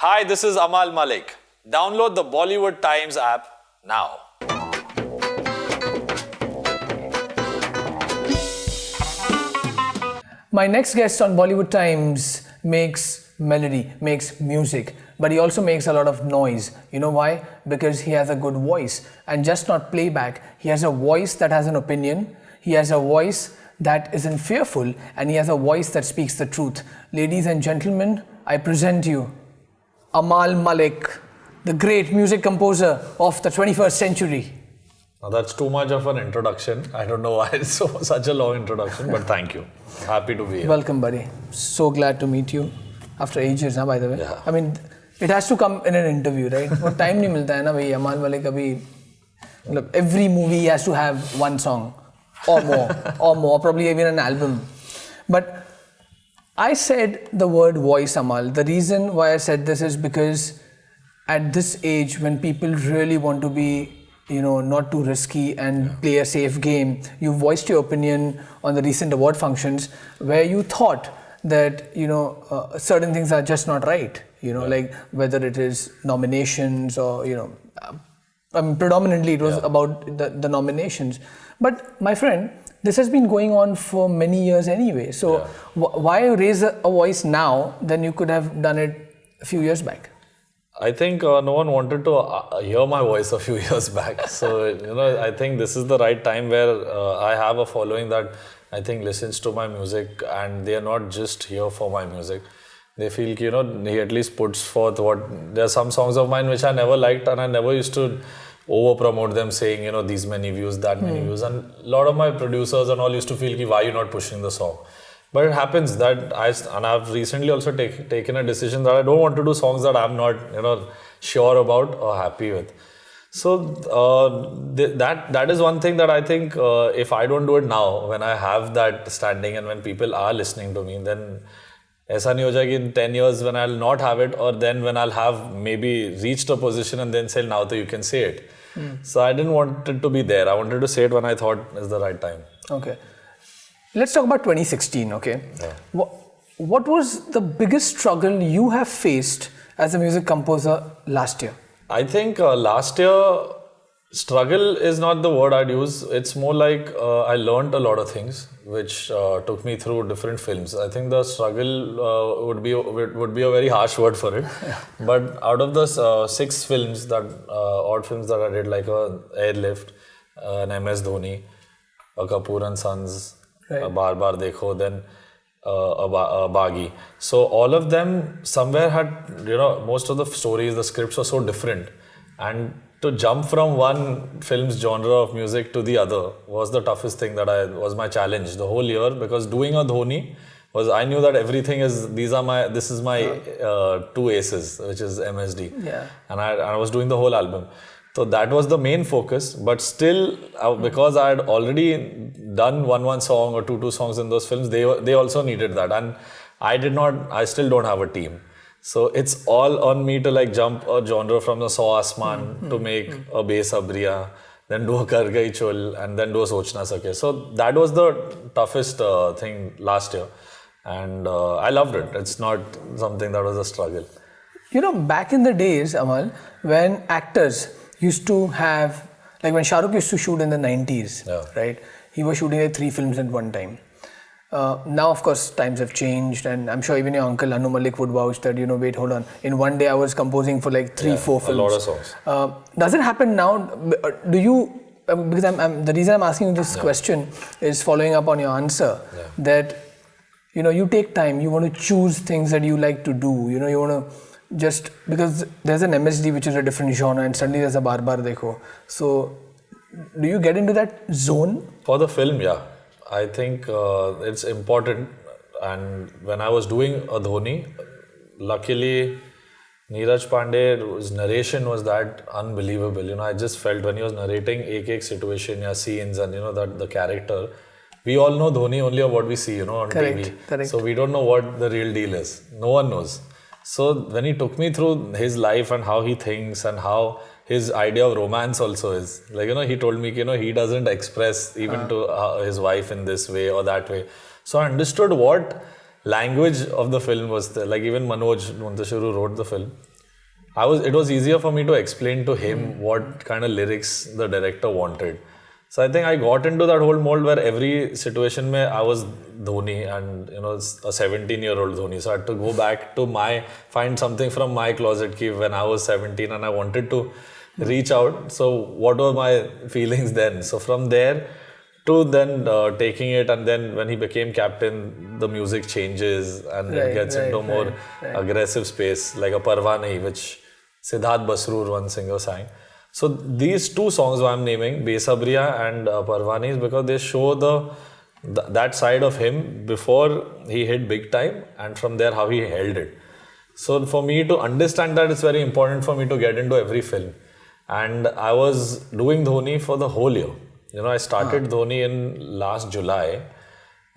Hi, this is Amaal Mallik. Download the Bollywood Times app now. My next guest on Bollywood Times makes melody, makes music, but he also makes a lot of noise. You know why? Because he has a good voice, and just not playback. He has a voice that has an opinion. He has a voice that isn't fearful, and he has a voice that speaks the truth. Ladies and gentlemen, I present you Amaal Mallik, the great music composer of the 21st century. Now that's too much of an introduction. I don't know why it's such a long introduction, but thank you. Happy to be here. Welcome, buddy. So glad to meet you. After ages, by the way. Yeah. I mean, it has to come in an interview, right? What time नहीं मिलता है ना भाई Amaal Mallik अभी मतलब every movie has to have one song or more, probably even an album. But I said the word voice, Amaal. The reason why I said this is because at this age, when people really want to be, not too risky and play a safe game, you voiced your opinion on the recent award functions where you thought that, certain things are just not right, like whether it is nominations or, predominantly it was about the nominations. But my friend, this has been going on for many years anyway. So why raise a voice now than you could have done it a few years back? I think no one wanted to hear my voice a few years back. So, I think this is the right time where I have a following that I think listens to my music, and they are not just here for my music. They feel, he at least puts forth there are some songs of mine which I never liked, and I never used to over promote them saying, these many views, that many views. And a lot of my producers and all used to feel, why are you not pushing the song? But it happens that I've recently also taken a decision that I don't want to do songs that I'm not, sure about or happy with. So that is one thing that I think if I don't do it now, when I have that standing and when people are listening to me, then ऐसा नहीं हो जाए कि in 10 years when I'll not have it, or then when I'll have maybe reached a position and then say now that you can say it. So I didn't want it to be there. I wanted to say it when I thought is the right time. Okay. Let's talk about 2016, okay? Yeah. What was the biggest struggle you have faced as a music composer last year? I think last year, struggle is not the word I'd use. It's more like I learned a lot of things which took me through different films. I think the struggle would be a very harsh word for it. But out of the 6 films odd films that I did, like Airlift, an MS Dhoni, a Kapoor and Sons, a Bar Bar Dekho, then a Bagi. So all of them somewhere had, most of the stories, the scripts were so different. And to jump from one film's genre of music to the other was the toughest thing was my challenge the whole year, because doing a Dhoni I knew that everything this is my 2 aces, which is MSD. Yeah. And I was doing the whole album. So that was the main focus, but still, because I had already done one song or two songs in those films, they also needed that. And I still don't have a team. So it's all on me to jump a genre from the Saw Asman to make a Bes Abriya, then do a Kar Gayi Chul, and then do a Soch Na Sake. So that was the toughest thing last year. And I loved it. It's not something that was a struggle. Back in the days, Amaal, when actors used to have, like when Shah Rukh used to shoot in the 90s, right? He was shooting 3 films at one time. Now, of course, times have changed, and I'm sure even your uncle Anu Malik would vouch that, wait, hold on. In one day, I was composing for 3-4 films. A lot of songs. Does it happen now? Do you, because the reason I'm asking you this question is following up on your answer, that, you take time, you want to choose things that you like to do, you want to just, because there's an MSD which is a different genre, and suddenly there's a Bar Bar Dekho. So, do you get into that zone? For the film, yeah. I think it's important. And when I was doing a Dhoni, luckily Neeraj Pandey's narration was that unbelievable. I just felt when he was narrating ek situation or scenes and that the character, we all know Dhoni only of what we see on TV. Correct. So we don't know what the real deal is. No one knows. So when he took me through his life and how he thinks and how his idea of romance also is, he told me, he doesn't express even to his wife in this way or that way. So I understood what language of the film was there. Like even Manoj Montashuru wrote the film. it was easier for me to explain to him what kind of lyrics the director wanted. So I think I got into that whole mold where every situation I was Dhoni, and it's a 17-year-old Dhoni. So I had to go back to find something from my closet key when I was 17 and I wanted to reach out. So what were my feelings then? So from there to then taking it, and then when he became captain, the music changes and it gets into more aggressive space, like a Parvane, which Siddharth Basroor, one singer, sang. So these two songs I'm naming, Besabriya and Parvane, is because they show that side of him before he hit big time, and from there how he held it. So for me to understand that, it's very important for me to get into every film. And I was doing Dhoni for the whole year. I started Dhoni in last July,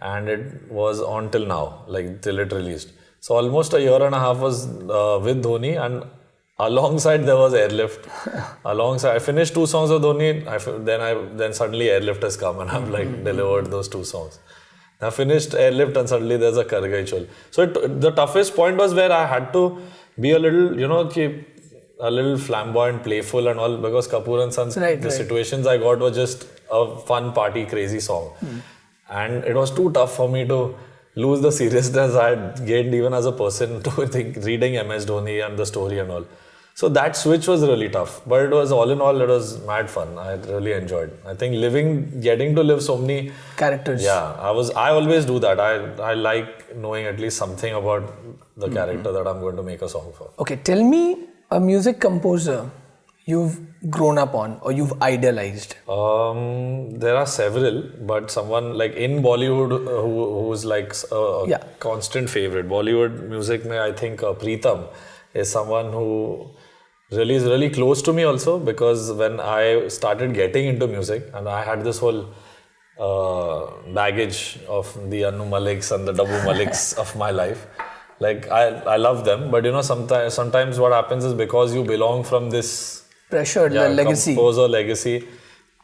and it was on till now, like till it released. So almost a year and a half was with Dhoni, and alongside there was Airlift. Alongside, I finished 2 songs of Dhoni. Then suddenly Airlift has come, and I've delivered those 2 songs. I finished Airlift, and suddenly there's a Kar Gayi Chol. So the toughest point was where I had to be a little, a little flamboyant, playful, and all, because Kapoor and Sons, the situations I got were just a fun party, crazy song, and it was too tough for me to lose the seriousness I had gained even as a person to reading MS Dhoni and the story and all. So that switch was really tough, but it was all in all, it was mad fun. I really enjoyed. I think getting to live so many characters. Yeah, I always do that. I like knowing at least something about the character that I'm going to make a song for. Okay, tell me a music composer you've grown up on or you've idolized. There are several, but someone like in Bollywood who's like a constant favorite. Bollywood music, I think Preetham is someone who really is really close to me also, because when I started getting into music and I had this whole baggage of the Anu Maliks and the Dabu Maliks of my life. Like I love them, but sometimes what happens is, because you belong from this pressure, the legacy, composer legacy,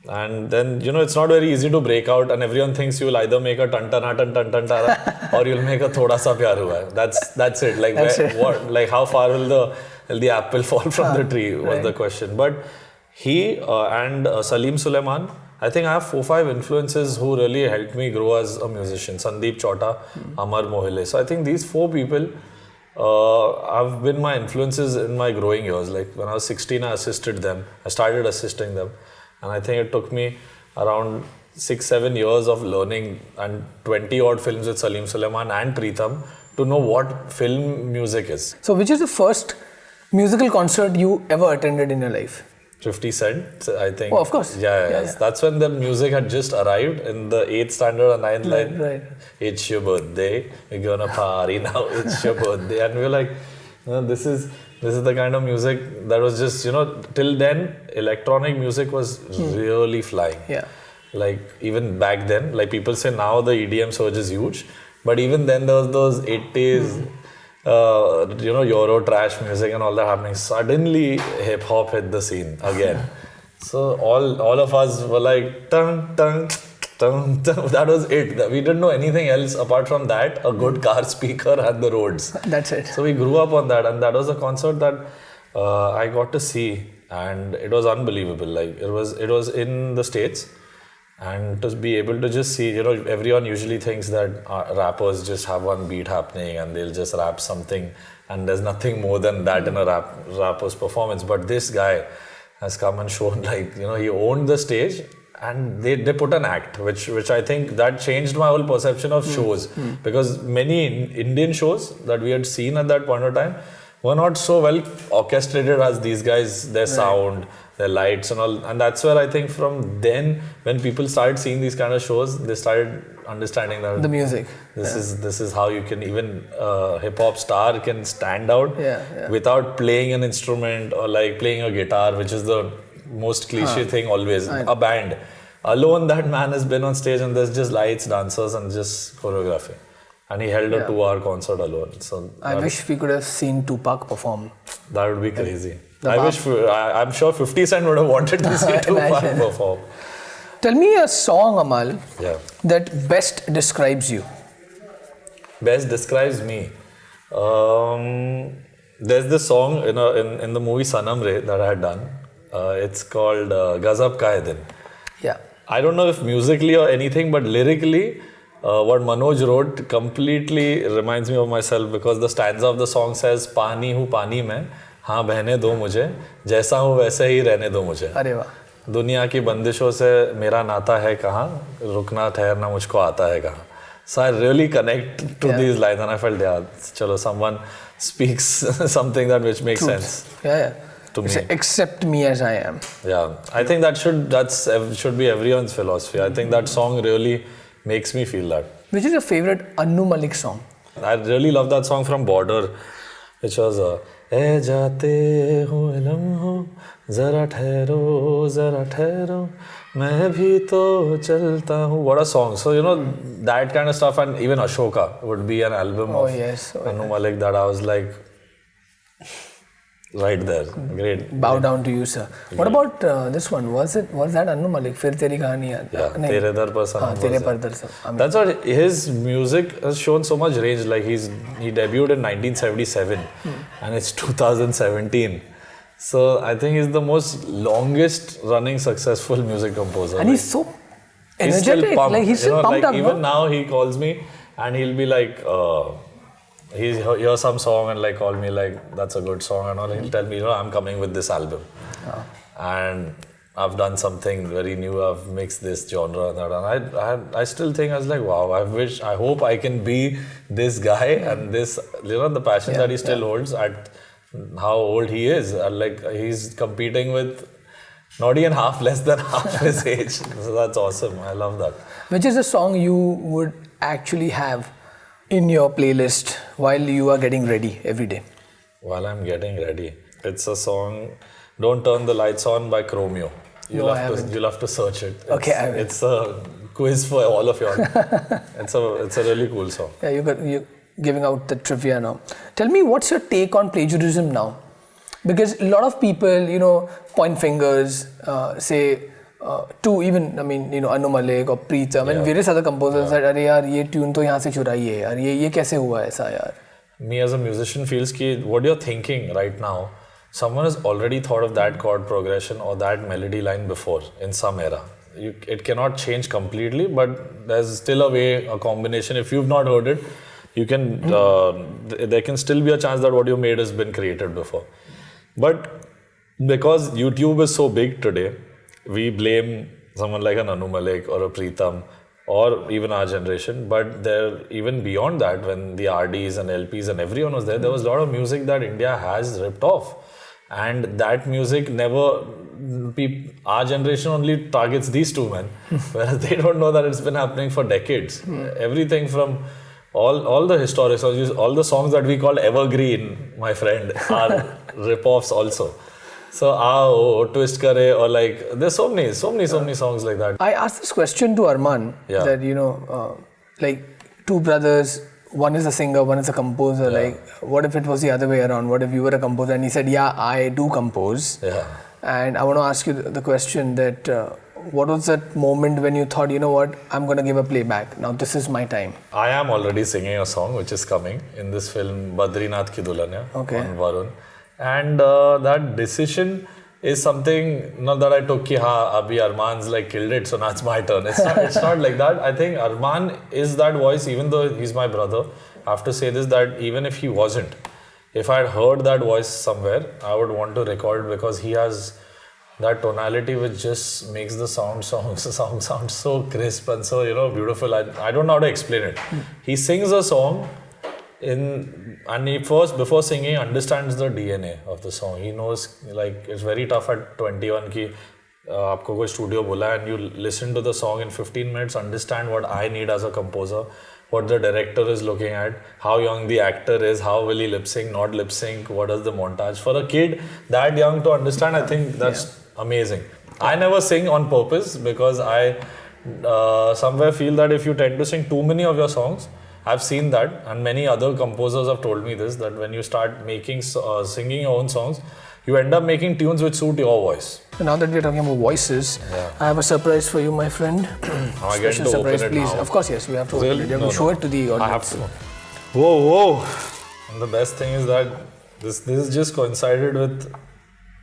and then it's not very easy to break out, and everyone thinks you'll either make a tan tan tan tan tan or you'll make a thoda sa pyar hua hai. That's it. Like what? Like how far will the apple fall from the tree was the question. But he and Salim Sulaiman, I think I have 4-5 influences who really helped me grow as a musician. Sandeep Chauta, Amar Mohile. So I think these 4 people have been my influences in my growing years. Like when I was 16, I started assisting them. And I think it took me around 6-7 years of learning and 20 odd films with Salim Sulaiman and Preetham to know what film music is. So which is the first musical concert you ever attended in your life? 50 Cent, I think. Oh, of course. Yeah. That's when the music had just arrived in the 8th standard or 9th line. Right. It's your birthday, we're gonna party now, it's your birthday. And we were like, this is the kind of music that was just, till then, electronic music was really flying. Yeah. Like even back then, like people say now the EDM surge is huge, but even then there was those 80s, Euro trash music and all that happening. Suddenly hip hop hit the scene again. So all of us were like, tung, tung, tung, tung. That was it. We didn't know anything else apart from that, a good car speaker and the roads. That's it. So we grew up on that, and that was a concert that I got to see, and it was unbelievable. Like it was in the States. And to be able to just see, everyone usually thinks that rappers just have one beat happening and they'll just rap something, and there's nothing more than that in a rapper's performance. But this guy has come and shown, like, he owned the stage, and they put an act, which I think that changed my whole perception of shows. Because many Indian shows that we had seen at that point of time were not so well orchestrated as these guys, their sound, their lights and all. And that's where I think from then, when people started seeing these kind of shows, they started understanding that the music. This is how you can, even hip hop star can stand out without playing an instrument or like playing a guitar, which is the most cliche thing always. A band. Alone, that man has been on stage and there's just lights, dancers and just choreography. And he held a 2-hour concert alone. So I wish we could have seen Tupac perform. That would be crazy. I'm sure 50 Cent would have wanted to see Tupac perform. Tell me a song, Amaal, that best describes you. Best describes me. There's this song in the movie Sanam Re that I had done. It's called Gazab Ka Hai Din. Yeah. I don't know if musically or anything, but lyrically, what Manoj wrote completely reminds me of myself, because the stanza of the song says, "Pani hu pani mein, हाँ बहने दो मुझे, जैसा हूँ वैसे ही रहने दो मुझे। अरे वाह. दुनिया की बंदिशों से मेरा नाता है कहाँ, रुकना ठहरना मुझको आता है कहाँ." So I really connect to these lines, and I felt, yeah, chalo, someone speaks something which makes sense. Yeah. To me. Accept me as I am. Yeah, I think that should be everyone's philosophy. I think that song really makes me feel that. Which is your favorite Amaal Mallik song? I really love that song from Border, which was "ए जाते हो लम्हो जरा ठहरो मैं भी तो चलता हूँ." What a song! So that kind of stuff, and even Ashoka would be an album of Amaal Mallik that I was like, right there, great. Bow down to you, sir. What about this one? Was that Amaal Mallik? Fir teri kahani yaad. Yeah, Tere Dar Par Sanam. Tere Par Dar Sir. That's what his music has shown so much range. Like he debuted in 1977, and it's 2017. So I think he's the most longest running successful music composer. And he's so energetic. He's still pumped. Like he's still pumped up. Even now he calls me and he'll be like, he's hear some song and like call me like, "That's a good song," and all. He'll tell me, "I'm coming with this album, and I've done something very new. I've mixed this genre and that." And I still think, I was like, wow, I hope I can be this guy and this, the passion that he still holds at how old he is. Like he's competing with not even less than half his age. So that's awesome. I love that. Which is a song you would actually have in your playlist while you are getting ready every day? While I'm getting ready, it's a song, "Don't Turn the Lights On" by Chromeo. You'll have to search it. It's a quiz for all of you. It's a really cool song. Yeah, you're giving out the trivia now. Tell me, what's your take on plagiarism now? Because a lot of people, point fingers, say to even, Amaal Mallik or Preetham and various other composers that, "Arey yaar, ye tune to yahan se churayi hai yaar, ye kaise hua aisa yaar?" Me as a musician feels ki what you're thinking right now, someone has already thought of that chord progression or that melody line before in some era. It cannot change completely, but there's still a combination. If you've not heard it, you can. There can still be a chance that what you made has been created before. But because YouTube is so big today, we blame someone like an Amaal Mallik or a Preetham or even our generation. But even beyond that, when the RDs and LPs and everyone was there was a lot of music that India has ripped off. And that music our generation only targets these two men, whereas they don't know that it's been happening for decades. Everything from all the historic songs, all the songs that we call evergreen, my friend, are rip-offs also. So, twist kare, or like, there's so many songs like that. I asked this question to Arman, that, like two brothers, one is a singer, one is a composer. Like, what if it was the other way around? What if you were a composer? And he said, "Yeah, I do compose." Yeah. And I want to ask you the question that, what was that moment when you thought, what, I'm going to give a playback. Now this is my time. I am already singing a song which is coming in this film, Badrinath Ki Dulhania, on Varun. And that decision is something not that I took ki abhi Arman's like killed it, so now it's my turn. It's not like that. I think Arman is that voice, even though he's my brother. I have to say this, that even if he wasn't, if I had heard that voice somewhere, I would want to record, because he has that tonality which just makes the song sound so crisp and so beautiful. I don't know how to explain it. He sings a song and he first, before singing, understands the DNA of the song. He knows, like, it's very tough at 21 ki aapko koi studio bola and you listen to the song in 15 minutes, understand what I need as a composer, what the director is looking at, how young the actor is, how will he lip sync, not lip sync, what is the montage. For a kid that young to understand, I think that's amazing. I never sing on purpose, because I somewhere feel that if you tend to sing too many of your songs, I've seen that, and many other composers have told me this, that when you start making singing your own songs, you end up making tunes which suit your voice. Now that we're talking about voices, I have a surprise for you, my friend. I get to surprise, open it please. now. Of course, yes, we have to open it. You have to show it to the audience. I have to. Whoa. And the best thing is that This is just coincided with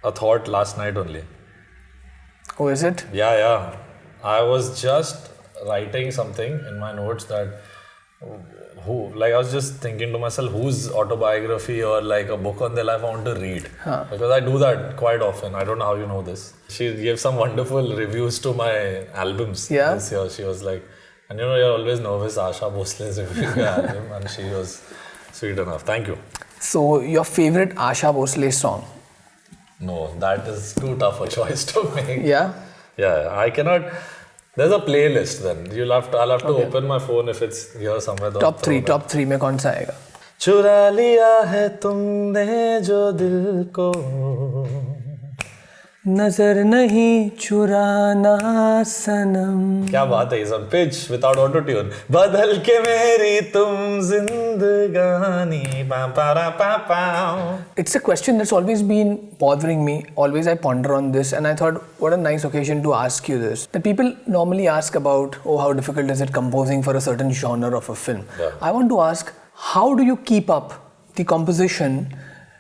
a thought last night only. Oh, is it? Yeah. I was just writing something in my notes that I was just thinking to myself, whose autobiography or like a book on their life I want to read. Because I do that quite often. I don't know how you know this. She gave some wonderful reviews to my albums this year. She was like, and you know, you're always nervous, Asha Bhosle's reviewing your album, and she was sweet enough. Thank you. So, your favorite Asha Bhosle song? No, that is too tough a choice to make. Yeah? Yeah, I cannot. There's a playlist then. I'll have to open my phone if it's here somewhere. Top 3 में कौन सा आएगा? चुरा लिया है तुमने जो दिल को नजर नहीं चुराना सनम. क्या बात है, is on pitch without auto tune. बदल के मेरी तुम जिंदगानी. It's a question that's always been bothering me. Always I ponder on this, and I thought, what a nice occasion to ask you this. The people normally ask about, how difficult is it composing for a certain genre of a film? Yeah. I want to ask, how do you keep up the composition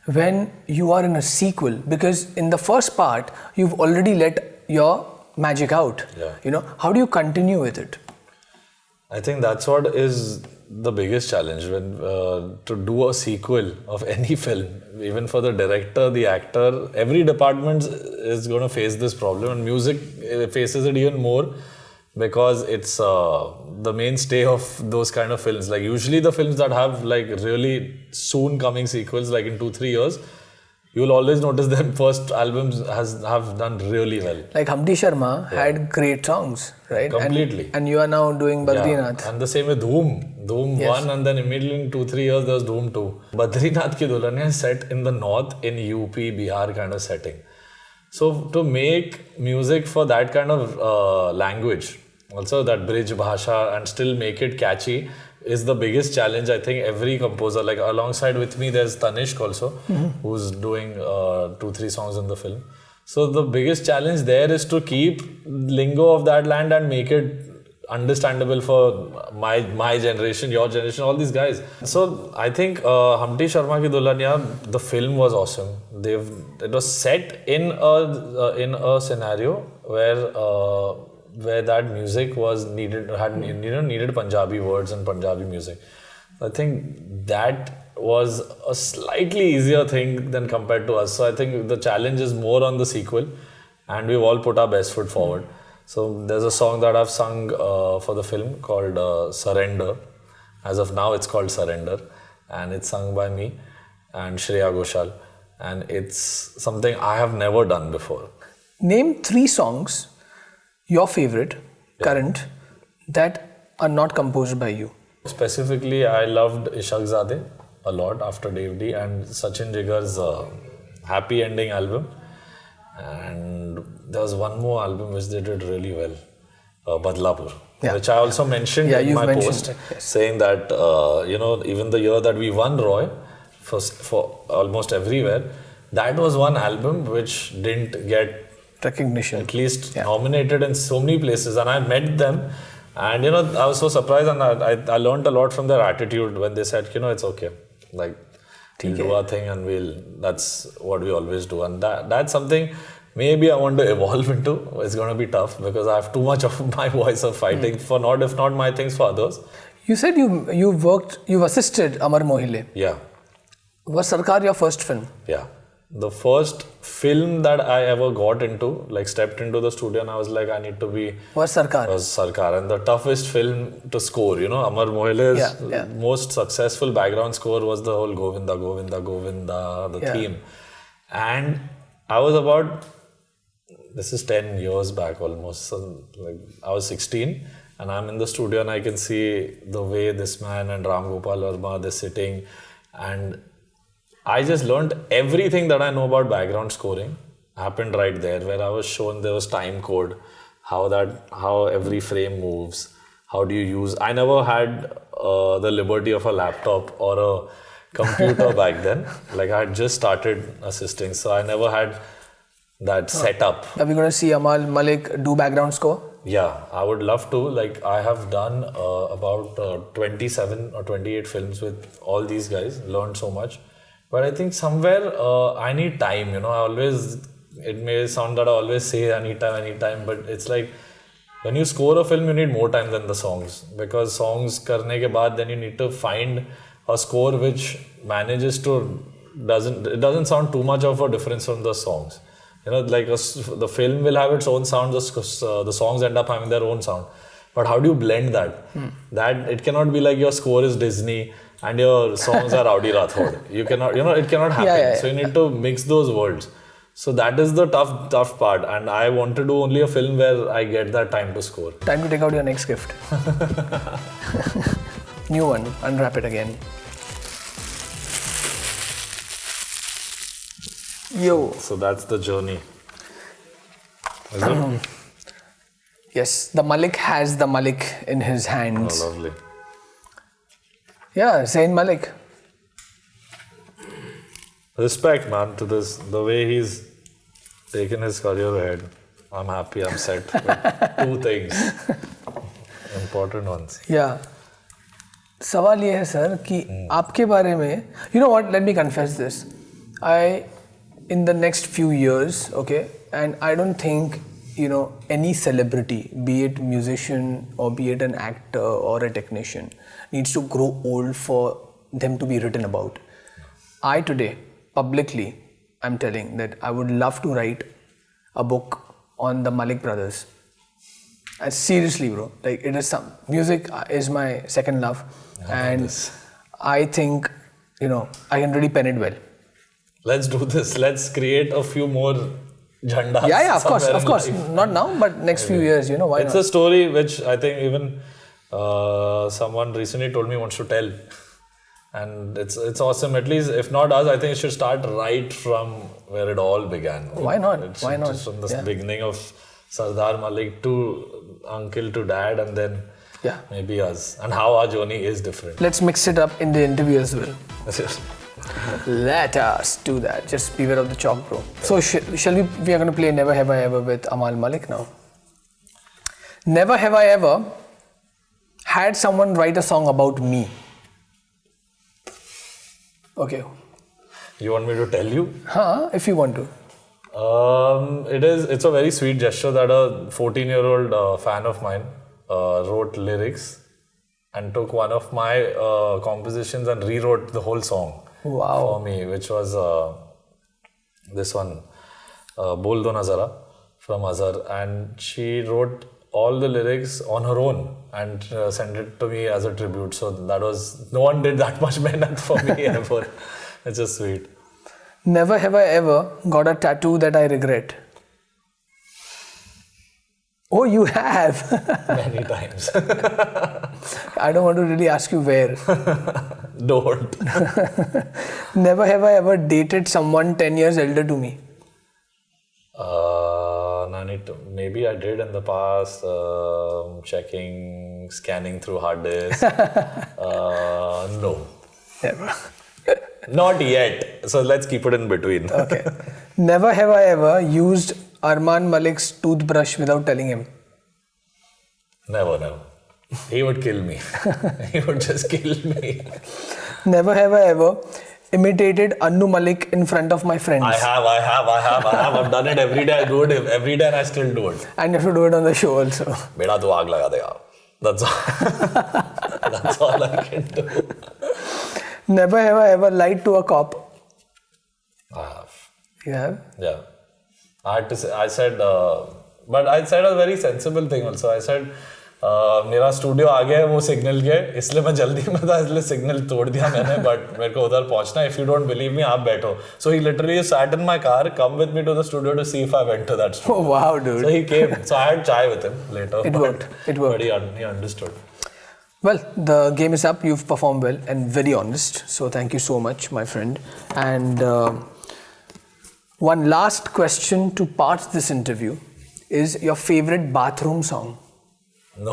when you are in a sequel? Because in the first part, you've already let your magic out. Yeah. You know, how do you continue with it? I think that's what is the biggest challenge when to do a sequel of any film. Even for the director, the actor, every department is going to face this problem, and music faces it even more because it's the mainstay of those kind of films. Like usually the films that have like really soon coming sequels, like in 2-3 years, you'll always notice their first albums have done really well. Like Humpty Sharma had great songs, right? Completely. And you are now doing Badrinath. Yeah. And the same with Dhoom. Dhoom 1, and then immediately in 2-3 years there was Dhoom 2. Badrinath ki Dulhania is set in the north, in UP, Bihar kind of setting. So to make music for that kind of language, also that bridge bhasha, and still make it catchy is the biggest challenge. I think every composer, like alongside with me there's Tanishq also, who's doing 2-3 songs in the film. So the biggest challenge there is to keep lingo of that land and make it understandable for my generation, your generation, all these guys. So I think Humpty Sharma Ki Dulhania, the film was awesome. It was set in a scenario where that music was needed Punjabi words and Punjabi music. I think that was a slightly easier thing than compared to us. So I think the challenge is more on the sequel, and we've all put our best foot forward. So there's a song that I've sung for the film called Surrender. As of now it's called Surrender, and it's sung by me and Shreya Ghoshal, and it's something I have never done before. Name 3 songs, your favorite, current, that are not composed by you. Specifically, I loved Ishaqzadeh a lot after Dave D, and Sachin Jigar's Happy Ending album. And there was one more album which they did really well, Badlapur, which I also mentioned in my post, saying that, even the year that we won Roy for almost everywhere, that was one album which didn't get recognition, at least nominated in so many places. And I met them, and I was so surprised, and I learned a lot from their attitude when they said, it's okay, like we'll do our thing, and that's what we always do. And that's something maybe I want to evolve into. It's going to be tough because I have too much of my voice of fighting for if not my things, for others. You said you've assisted Amar Mohile. Yeah. Was Sarkar your first film? Yeah. The first film that I ever got into, like stepped into the studio, and I was like, I need to be... Was Sarkar. And the toughest film to score, Amar Mohile's most successful background score was the whole Govinda, Govinda, Govinda, the theme. And I was this is 10 years back almost, so like I was 16, and I'm in the studio, and I can see the way this man and Ram Gopal Verma, they're sitting, and I just learned everything that I know about background scoring happened right there, where I was shown there was time code, how every frame moves, how do you use... I never had the liberty of a laptop or a computer back then. Like I had just started assisting, so I never had that setup. Are we going to see Amaal Mallik do background score? Yeah, I would love to. Like I have done about 27 or 28 films with all these guys, learned so much. But I think somewhere I need time, it may sound that I always say I need time, but it's like when you score a film, you need more time than the songs. Because songs karne ke baad, then you need to find a score which manages to, it doesn't sound too much of a difference from the songs. Like the film will have its own sound, the songs end up having their own sound. But how do you blend that? That it cannot be like your score is Disney and your songs are Rowdy Rathod. You cannot, it cannot happen. So you need to mix those worlds. So that is the tough part. And I want to do only a film where I get that time to score. Time to take out your next gift. New one. Unwrap it again. Yo. So that's the journey. Is it? Yes, the Mallik has the Mallik in his hands. Oh, lovely. Yeah, Zayn Malik. Respect, man, to this. The way he's taken his career ahead. I'm happy, I'm set with 2 things. Important ones. Yeah. सवाल ये है sir कि आपके बारे में, you know what, let me confess this. In the next few years, okay, and I don't think, any celebrity, be it musician or be it an actor or a technician, needs to grow old for them to be written about. I today, publicly, I'm telling that I would love to write a book on the Mallik brothers. Seriously, bro. Like, it is music is my second love. And I think, I can really pen it well. Let's do this. Let's create a few more jhandas. Yeah, of course. Not now, but next few years, why it's not? a story which I think even someone recently told me wants to tell. And it's awesome. At least, if not us, I think it should start right from where it all began. Why not? Why not? Just from the beginning of Sardar Malik to uncle to dad, and then maybe us. And how our journey is different. Let's mix it up in the interview as well. Let us do that. Just beware of the chalk, bro. So shall we are going to play Never Have I Ever with Amaal Mallik now. Never have I ever had someone write a song about me. Okay. You want me to tell you? If you want to. It's a very sweet gesture that a 14-year-old fan of mine wrote lyrics and took one of my compositions and rewrote the whole song for me, which was this one, Bol Do Na Zara from Azhar, and she wrote all the lyrics on her own and sent it to me as a tribute. So no one did that much mehnat for me ever. It's just sweet. Never have I ever got a tattoo that I regret. Oh, you have? Many times. I don't want to really ask you where. Don't. Never have I ever dated someone 10 years elder to me. Maybe I did in the past, scanning through hard disks. No. Never. Not yet. So let's keep it in between. Okay. Never have I ever used Amaal Mallik's toothbrush without telling him. Never. He would kill me. He would just kill me. Never have I ever imitated Annu Malik in front of my friends. I have. I've done it every day. I do it every day and I still do it. And you have to do it on the show also. Beda tu aag laga dega. That's all. That's all I can do. Never have I ever lied to a cop. I have. You have? Yeah. But I said a very sensible thing also. I said, मेरा studio आ गया है वो signal के, इसलिए मैं जल्दी में था, इसलिए सिग्नल तोड़ दिया मैंने, बट मेरे को उधर पहुंचना है. If you don't believe me, आप बैठो. सो ही literally sat in my car, come with me to the studio to see if I went to that studio. Oh wow, dude. So he came. So I had chai with him later. It worked. But he understood. Well, the game is up. You've performed well and very honest. So thank you so much, my friend. And one last question to part this interview is your favorite bathroom song. No.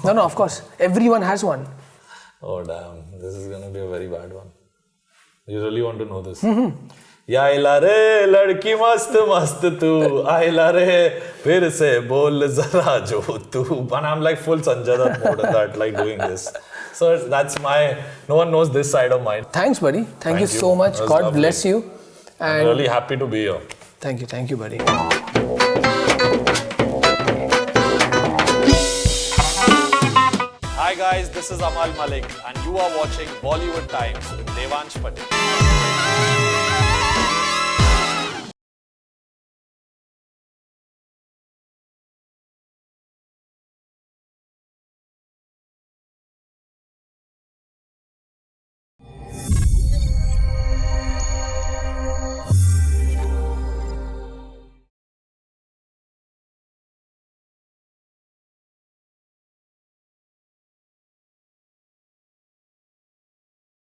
No, of course. Everyone has one. Oh, damn. This is going to be a very bad one. You really want to know this? Mm-hmm. Ya aila re ladki mast tu, aila re phir se bol zara jo tu. And I'm like full Sanjay Dutt mode in that, like doing this. So that's no one knows this side of mine. Thanks, buddy. Thank you so much. It was God lovely. bless you. I'm And really happy to be here. thank you, buddy. Hi guys, this is Amaal Mallik and you are watching Bollywood Times with Devansh Patel.